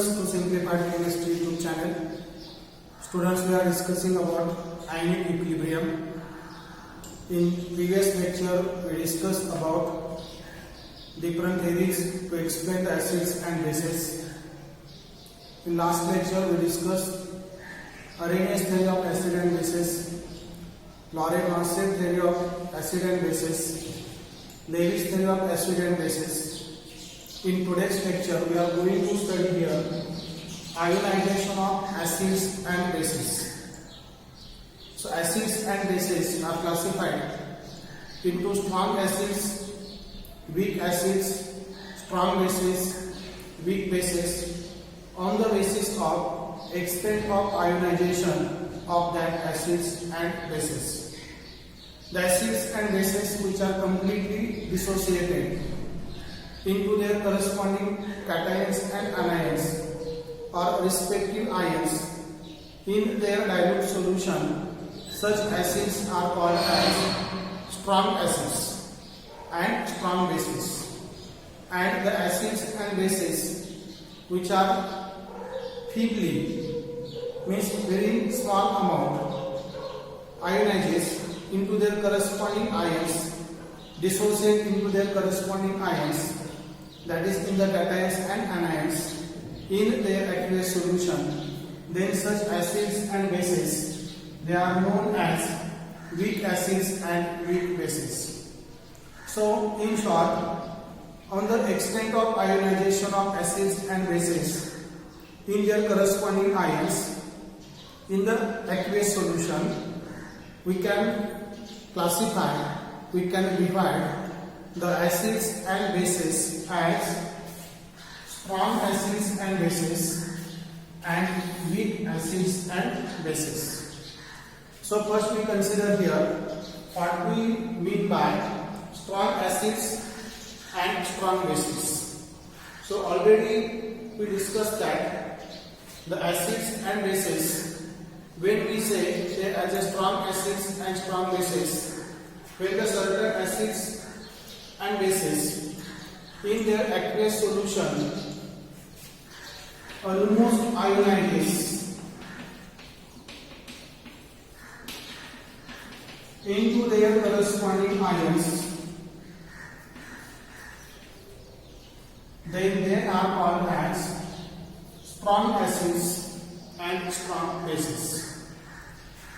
students to Simplified Chemistry YouTube channel. Students, we are discussing about ionic equilibrium. In previous lecture, we discussed about different theories to explain the acids and bases. In last lecture, we discussed Arrhenius theory of acid and bases, Lorentz theory of acid and bases, Lewis theory of acid and bases. In today's lecture, we are going to study here ionization of acids and bases. So acids and bases are classified into strong acids, weak acids, strong bases, weak bases on the basis of extent of ionization of that acids and bases. The acids and bases which are completely dissociated into their corresponding cations and anions or respective ions in their dilute solution, such acids are called as strong acids and strong bases. And the acids and bases which are feebly, means very small amount, ionizes into their corresponding ions, dissociate into their corresponding ions, that is in the cations and anions in their aqueous solution, then such acids and bases, they are known as weak acids and weak bases. So in short, on the extent of ionization of acids and bases in their corresponding ions in the aqueous solution, we can classify, we can divide the acids and bases as strong acids and bases and weak acids and bases. So first we consider here what we mean by strong acids and strong bases. So already we discussed that the acids and bases, when we say they as a strong acids and strong bases, when the certain acids and bases in their aqueous solution almost ionizes into their corresponding ions, then they are called as strong acids and strong bases.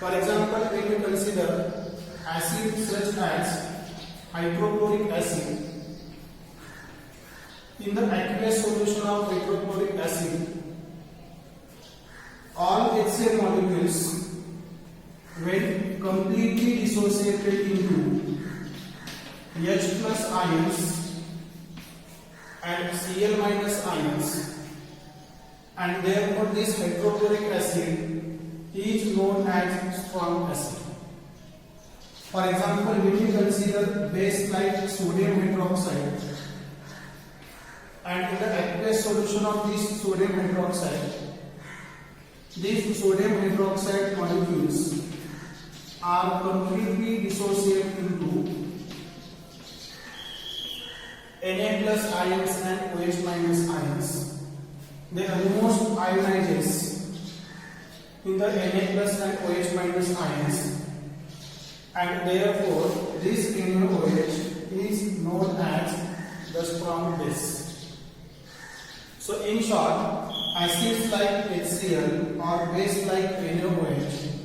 For example, when you consider acids such as hydrochloric acid, in the aqueous solution of hydrochloric acid, all HCl molecules, when completely dissociated into H plus ions and Cl minus ions, and therefore this hydrochloric acid is known as strong acid. For example, when you consider base like sodium hydroxide, and in the aqueous solution of this sodium hydroxide, these sodium hydroxide molecules are completely dissociated into Na plus ions and OH minus ions. They almost ionizes in the Na plus and OH minus ions, and therefore this NaOH is known as the strong base. So in short, acids like HCl or base like NaOH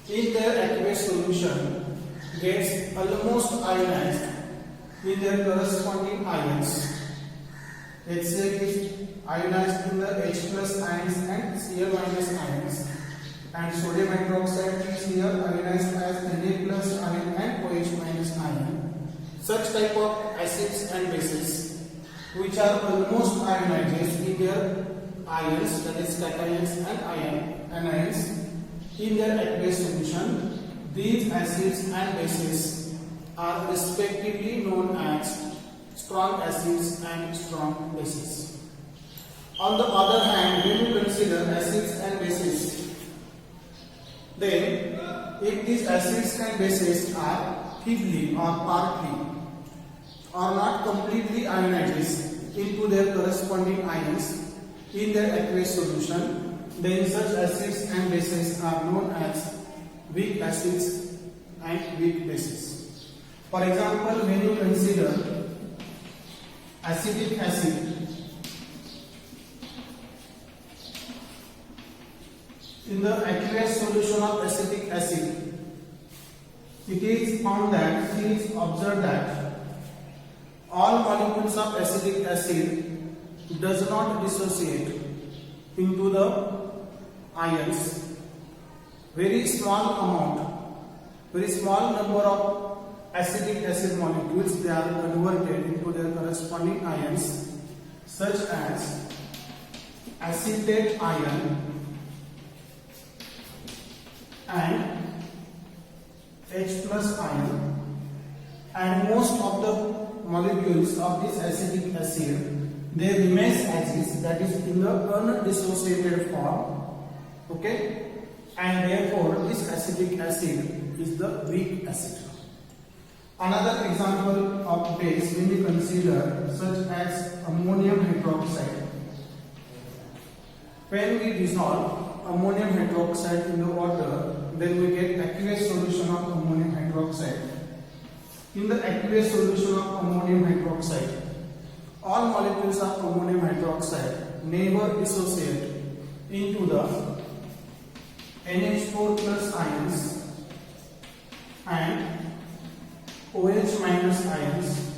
in their aqueous solution gets almost ionized in their corresponding ions. HCl is ionized in the H plus ions and Cl minus ions, and sodium hydroxide is here ionized as Na plus ion and OH minus ion. Such type of acids and bases which are almost ionized in their ions, that is cations and anions in their aqueous solution, these acids and bases are respectively known as strong acids and strong bases. On the other hand, when you consider acids and bases, then if these acids and bases are feebly or partly or not completely ionized into their corresponding ions, in their aqueous solution, then such acids and bases are known as weak acids and weak bases. For example, when you consider acetic acid, in the aqueous solution of acetic acid, it is found that, it is observed that all molecules of acetic acid does not dissociate into the ions. Very small number of acetic acid molecules, they are converted into their corresponding ions, such as acetate ion and H plus ion, and most of the molecules of this acetic acid, they remain as is, that is in the undissociated form, okay, and therefore this acetic acid is the weak acid. Another example of base when we consider such as ammonium hydroxide. When we dissolve ammonium hydroxide in the water, then we get aqueous solution of ammonium hydroxide. In the aqueous solution of ammonium hydroxide, all molecules of ammonium hydroxide never dissociate into the NH4 plus ions and OH minus ions.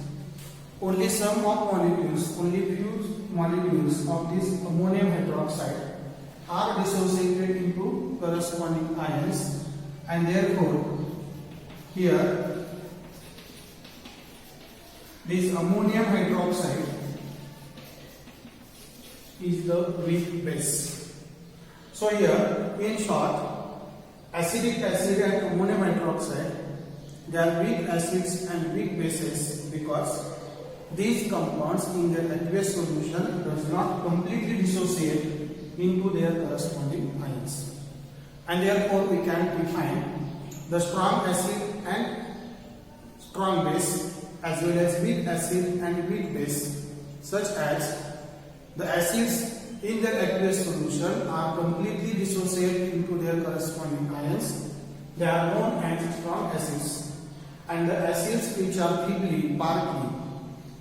Only some of molecules, only few molecules of this ammonium hydroxide are dissociated into corresponding ions, and therefore here this ammonium hydroxide is the weak base. So here in short, acetic acid and ammonium hydroxide, they are weak acids and weak bases because these compounds in their aqueous solution does not completely dissociate into their corresponding ions, and therefore we can define the strong acid and strong base as well as weak acid and weak base, such as the acids in their aqueous solution are completely dissociated into their corresponding ions. They are known as strong acids, and the acids which are feebly, partly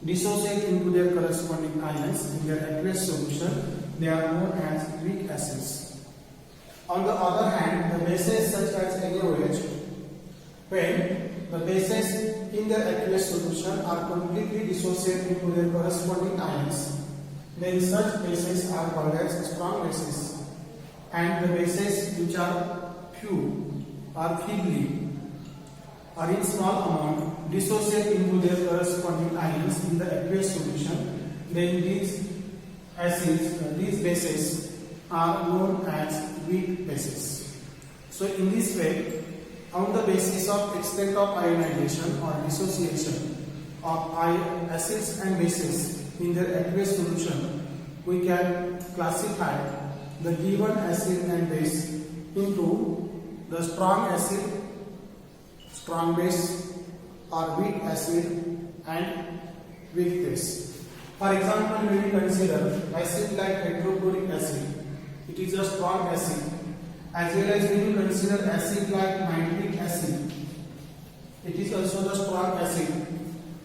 dissociate into their corresponding ions in their aqueous solution, they are known as weak acids. On the other hand, the bases such as NaOH, when the bases in their aqueous solution are completely dissociated into their corresponding ions, then such bases are called as strong bases, and the bases which are few or feebly or in small amount dissociate into their corresponding ions in the aqueous solution, then these acids, these bases are known as weak bases. So in this way, on the basis of extent of ionization or dissociation of acids and bases in their aqueous solution, we can classify the given acid and base into the strong acid, strong base, or weak acid and weak base. For example, when we consider acid like hydrochloric acid, it is a strong acid, as well as when you consider acid like nitric acid, it is also the strong acid.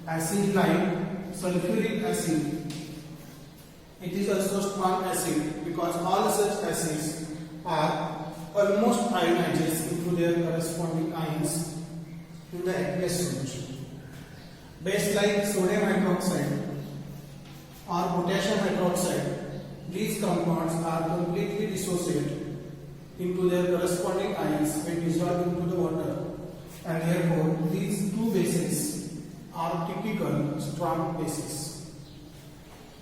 Acid like sulfuric acid, it is also strong acid because all such acids are almost ionized into their corresponding ions in the aqueous solution. Base like sodium hydroxide or potassium hydroxide, these compounds are completely dissociated into their corresponding ions when dissolved into the water, and therefore these two bases are typical strong bases.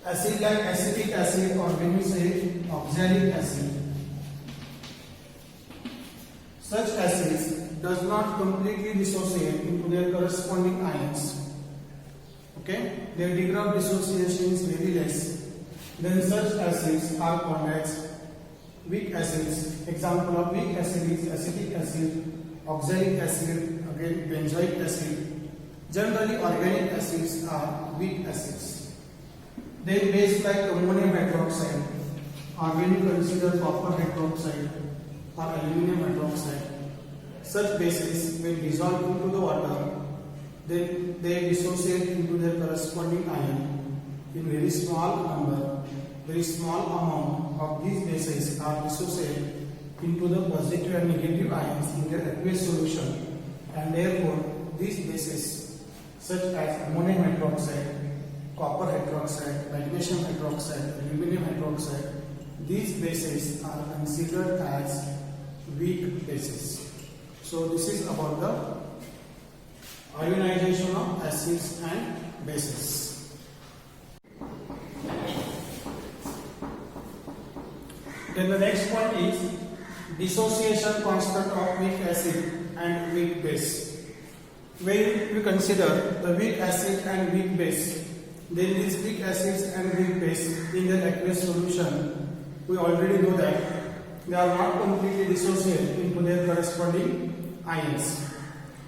Acid like acetic acid, or when we say oxalic acid, such acids does not completely dissociate into their corresponding ions. Okay, their degree of dissociation is very less. Then such acids are called as weak acids. Example of weak acid is acetic acid, oxalic acid, again benzoic acid. Generally, organic acids are weak acids. Then base like ammonium hydroxide, or when you consider copper hydroxide or aluminum hydroxide, such bases when dissolved into the water, then they dissociate into their corresponding ion in very small number. Very small amount of these bases are dissociated into the positive and negative ions in their aqueous solution, and therefore these bases such as ammonium hydroxide, copper hydroxide, magnesium hydroxide, aluminum hydroxide, these bases are considered as weak bases. So this is about the ionization of acids and bases. Then the next point is dissociation constant of weak acid and weak base. When we consider the weak acid and weak base, then these weak acids and weak base in their aqueous solution, we already know that they are not completely dissociated into their corresponding ions.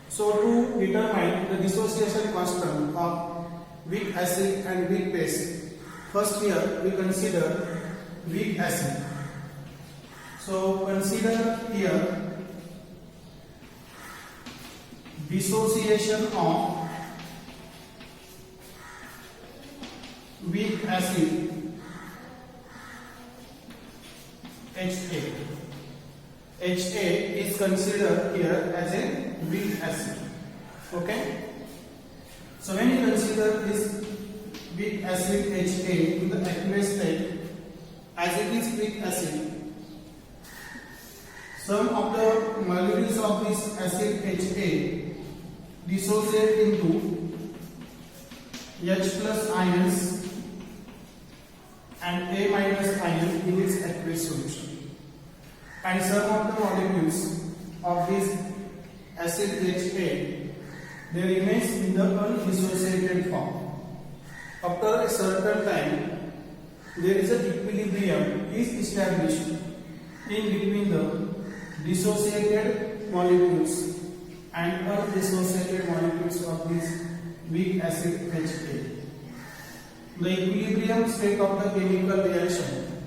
So to determine the dissociation constant of weak acid and weak base, first here we consider weak acid. So consider here dissociation of weak acid HA. HA is considered here as a weak acid. Okay. So when you consider this weak acid HA in the aqueous state, as it is weak acid, some of the molecules of this acid HA dissociate into H plus ions and A minus ion in its aqueous solution, and some of the molecules of this acid HA they remains in the undissociated form. After a certain time, there is a equilibrium is established in between the dissociated molecules and undissociated molecules of this weak acid HA. The equilibrium state of the chemical reaction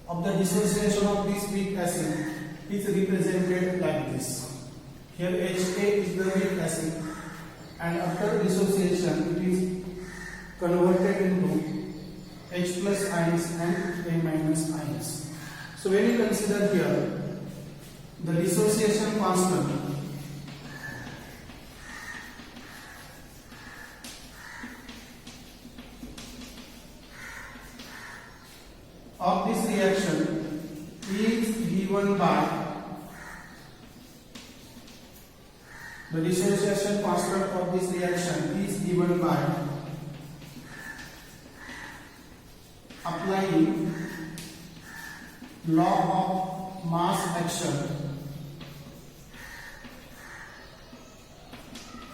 of the dissociation of this weak acid is represented like this. Here HA is the weak acid, and after dissociation it is converted into H plus ions and A minus ions. So when you consider here the dissociation constant of this reaction is given by the dissociation constant of this reaction is given by applying law of mass action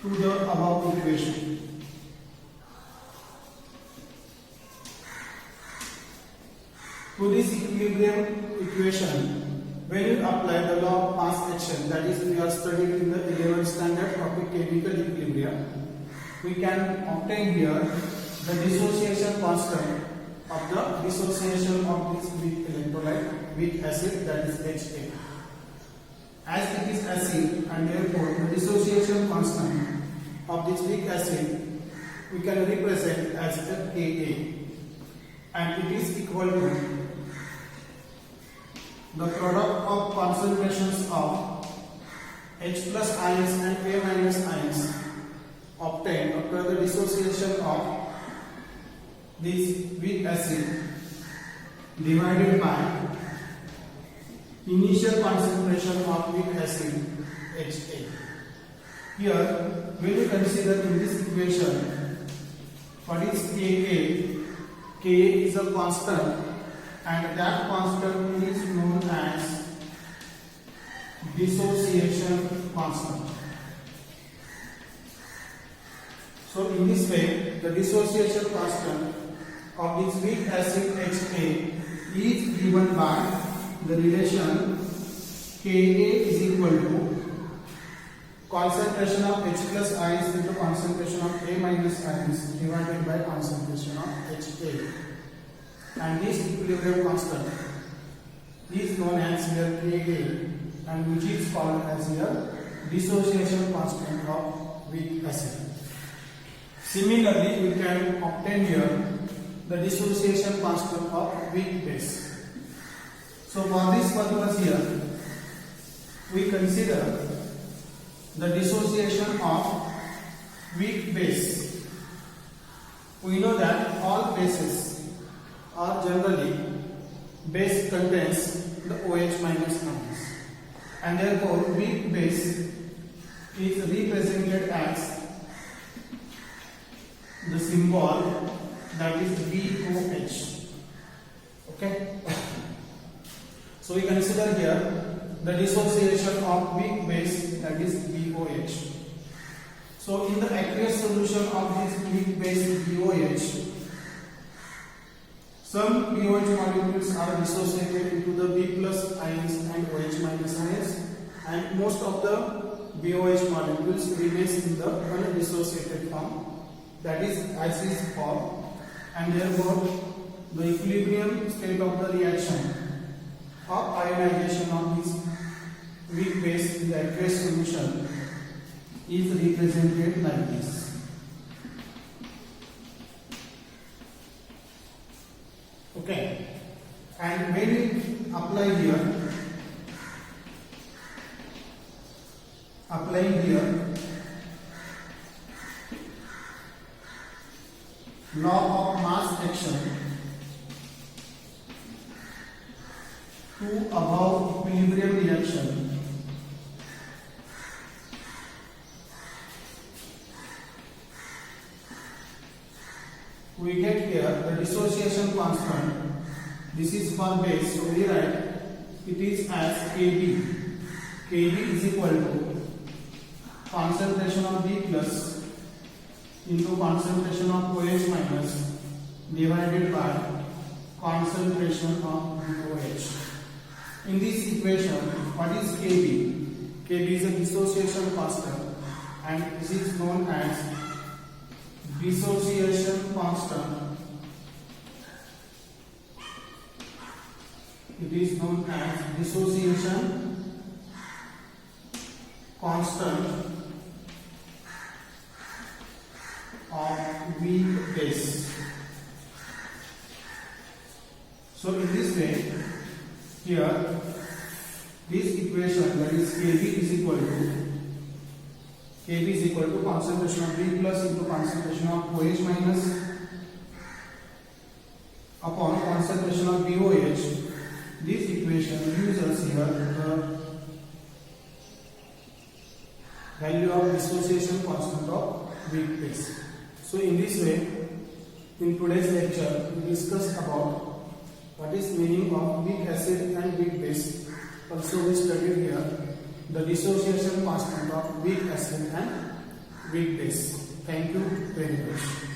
to the above equation. To this equilibrium equation, when you apply the law of mass action, that is we are studied in the 11th standard topic chemical equilibrium, we can obtain here the dissociation constant of the dissociation of this weak electrolyte, weak acid, that is HA. As it is acid, and therefore the dissociation constant of this weak acid we can represent as the Ka, and it is equal to the product of concentrations of H plus ions and A minus ions obtained after the dissociation of this weak acid divided by initial concentration of weak acid HA. Here, when we consider in this equation what is Ka, Ka is a constant, and that constant is known as dissociation constant. So in this way, the dissociation constant of this weak acid HA is given by the relation Ka is equal to concentration of H plus ions into concentration of A minus ions divided by concentration of HA. and this equilibrium constant is known as here Ka, and which is called as here dissociation constant of weak acid. Similarly, we can obtain here the dissociation constant of weak base. So for this purpose here, we consider the dissociation of weak base. We know that all bases are generally base contains the OH minus ions, and therefore weak base is represented as the symbol that is VOH. Okay. So we consider here the dissociation of weak base, that is VOH. So in the aqueous solution of this weak base VOH, some VOH molecules are dissociated into the B plus ions and OH minus ions, and most of the VOH molecules remains in the undissociated form, that is as is form, and therefore the equilibrium state of the reaction of ionization of this weak base in the aqueous solution is represented like this. Okay, and when we apply here law of mass action to above equilibrium reaction, we get here the dissociation constant. This is for base, so we write it is as Kb. Kb is equal to concentration of B plus into concentration of OH minus divided by concentration of OH. In this equation, what is Kb? Kb is a dissociation constant, and this is known as dissociation constant. It is known as dissociation constant of weak base. So in this way, here this equation, that is Kb is equal to concentration of B plus into concentration of OH minus upon concentration of BOH. This equation gives us here the value of dissociation constant of weak base. So in this way, in today's lecture, we discussed about what is meaning of weak acid and weak base. Also we studied here the dissociation constant of weak acid and weak base. Thank you very much.